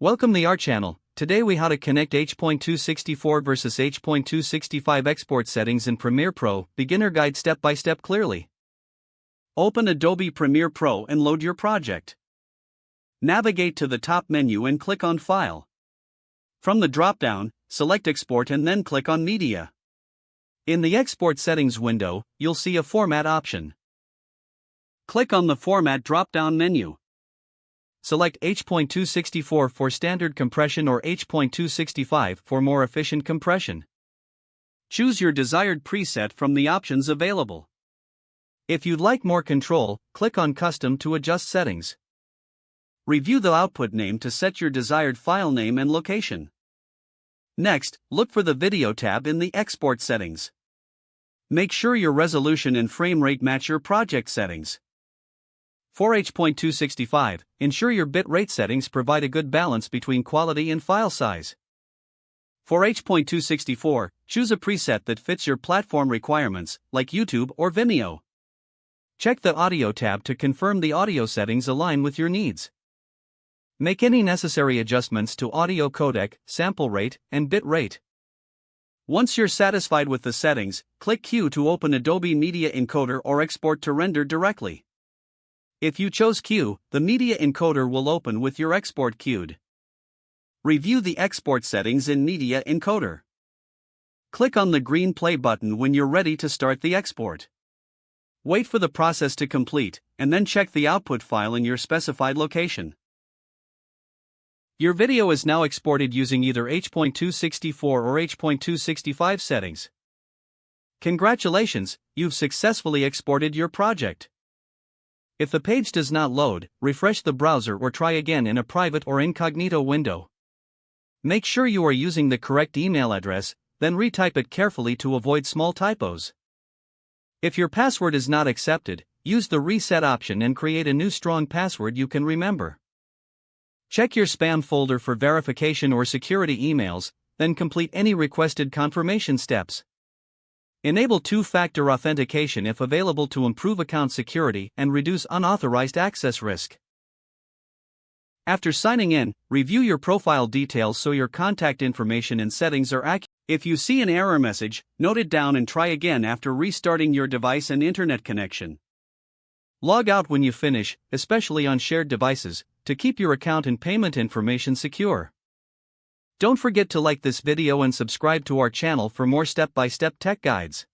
Welcome to our channel. Today we how to connect H.264 versus H.265 export settings in Premiere Pro. Beginner guide step by step clearly. Open Adobe Premiere Pro and load your project. Navigate to the top menu and click on File. From the drop-down, select Export and then click on Media. In the Export Settings window, you'll see a Format option. Click on the Format drop-down menu. Select H.264 for standard compression or H.265 for more efficient compression. Choose your desired preset from the options available. If you'd like more control, click on Custom to adjust settings. Review the output name to set your desired file name and location. Next, look for the Video tab in the Export settings. Make sure your resolution and frame rate match your project settings. For H.265, ensure your bitrate settings provide a good balance between quality and file size. For H.264, choose a preset that fits your platform requirements, like YouTube or Vimeo. Check the Audio tab to confirm the audio settings align with your needs. Make any necessary adjustments to audio codec, sample rate, and bit rate. Once you're satisfied with the settings, click Q to open Adobe Media Encoder or export to render directly. If you chose Q, the Media Encoder will open with your export queued. Review the export settings in Media Encoder. Click on the green play button when you're ready to start the export. Wait for the process to complete, and then check the output file in your specified location. Your video is now exported using either H.264 or H.265 settings. Congratulations, you've successfully exported your project. If the page does not load, refresh the browser or try again in a private or incognito window. Make sure you are using the correct email address, then retype it carefully to avoid small typos. If your password is not accepted, use the reset option and create a new strong password you can remember. Check your spam folder for verification or security emails, then complete any requested confirmation steps. Enable two-factor authentication if available to improve account security and reduce unauthorized access risk. After signing in, review your profile details so your contact information and settings are accurate. If you see an error message, note it down and try again after restarting your device and internet connection. Log out when you finish, especially on shared devices, to keep your account and payment information secure. Don't forget to like this video and subscribe to our channel for more step-by-step tech guides.